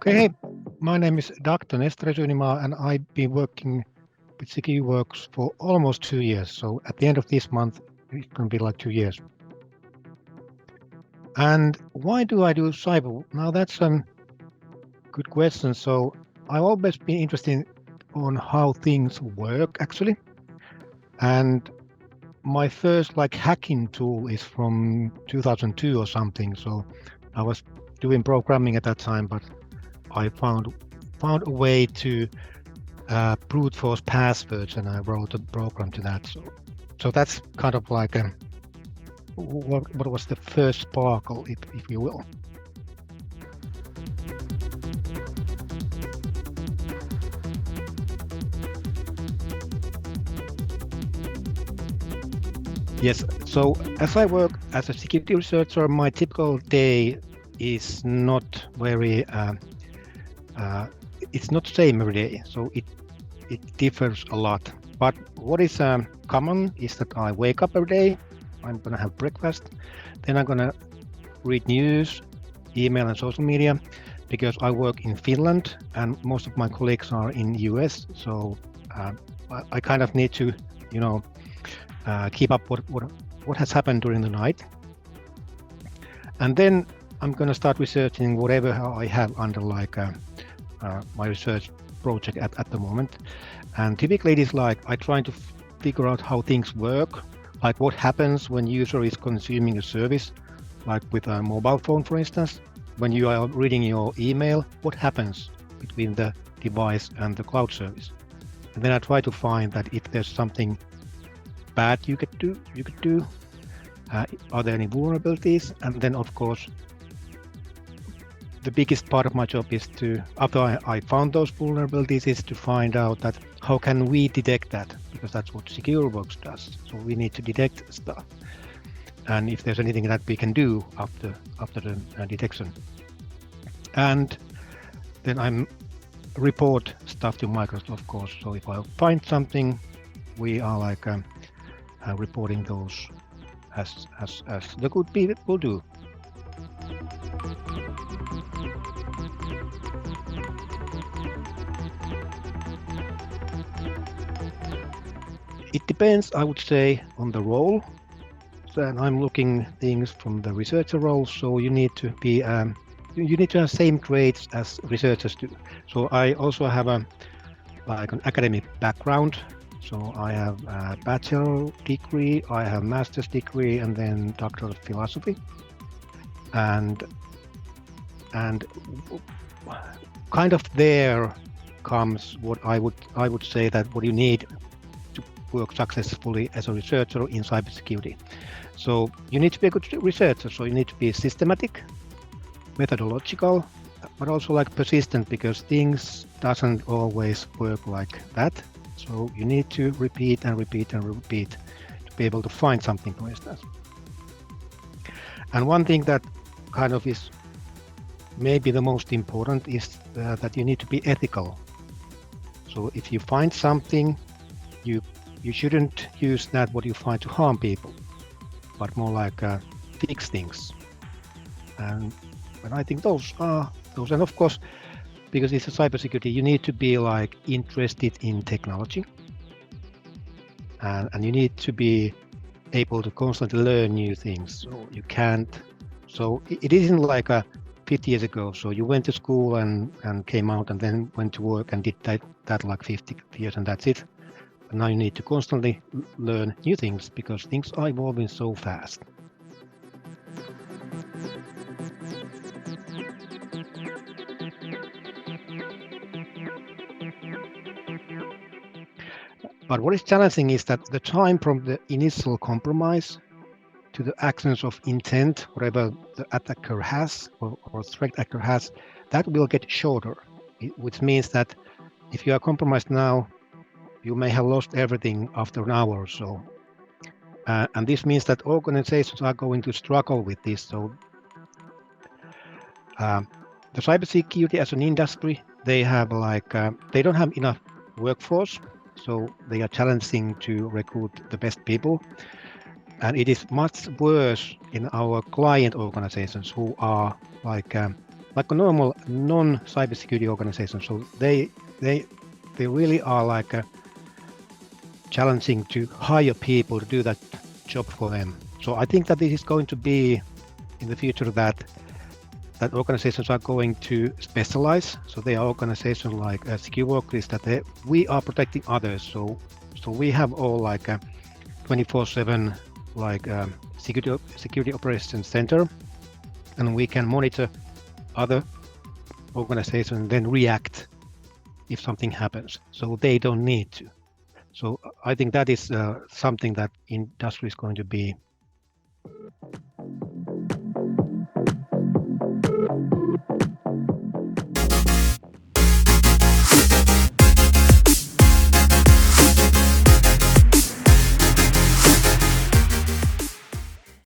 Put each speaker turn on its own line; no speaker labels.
Okay, my name is Dr. Nestori Syynimaa, and I've been working with SecureWorks for almost 2 years. So at the end of this month, it's going to be like 2 years. And why do I do cyber? Now that's a good question. So I've always been interested on how things work actually. And my first hacking tool is from 2002 or something. So I was doing programming at that time, but I found a way to brute force passwords, and I wrote a program to that. So that's kind of like what was the first sparkle, if you will. Yes. So as I work as a security researcher, my typical day is not very. It's not the same every day. So it differs a lot. But what is common is that I wake up every day, I'm going to have breakfast, then I'm going to read news, email and social media, because I work in Finland and most of my colleagues are in US. So I kind of need to, keep up what has happened during the night. And then I'm going to start researching whatever I have under my research project at the moment. And typically it is I try to figure out how things work, like what happens when user is consuming a service, like with a mobile phone, for instance. When you are reading your email, what happens between the device and the cloud service? And then I try to find that if there's something bad you could do, are there any vulnerabilities? And then of course, the biggest part of my job is to, after I found those vulnerabilities, is to find out that how can we detect that, because that's what SecureWorks does. So we need to detect stuff, and if there's anything that we can do after the detection. And then I'm report stuff to Microsoft, of course. So if I find something, we are reporting those as the good people do. It depends, I would say, on the role. So, and I'm looking things from the researcher role. So you need to be, you need to have same grades as researchers do. So I also have an academic background. So I have a bachelor degree, I have master's degree, and then doctoral philosophy. And kind of there comes what I would say that what you need to work successfully as a researcher in cybersecurity. So you need to be a good researcher. So you need to be systematic, methodological, but also persistent, because things doesn't always work like that. So you need to repeat and repeat and repeat to be able to find something, for instance. And one thing that kind of is maybe the most important is that you need to be ethical. So if you find something, you shouldn't use that what you find to harm people, but more fix things. And I think those, and of course, because it's a cybersecurity, you need to be interested in technology, and you need to be able to constantly learn new things. So you can't. So it isn't 50 years ago. So you went to school and came out and then went to work and did that 50 years and that's it. But now you need to constantly learn new things because things are evolving so fast. But what is challenging is that the time from the initial compromise to the actions of intent, whatever the attacker has or threat actor has, that will get shorter, which means that if you are compromised now, you may have lost everything after an hour or so. And this means that organizations are going to struggle with this. So the cybersecurity as an industry, they have they don't have enough workforce. So they are challenging to recruit the best people. And it is much worse in our client organizations who are like a normal non-cybersecurity organization. So they really are like challenging to hire people to do that job for them. So I think that this is going to be in the future that organizations are going to specialize. So they are organizations like SecureWorks is that we are protecting others. So we have all like a 24/7 like security operations center, and we can monitor other organizations and then react if something happens. So they don't need to. So I think that is something that industry is going to be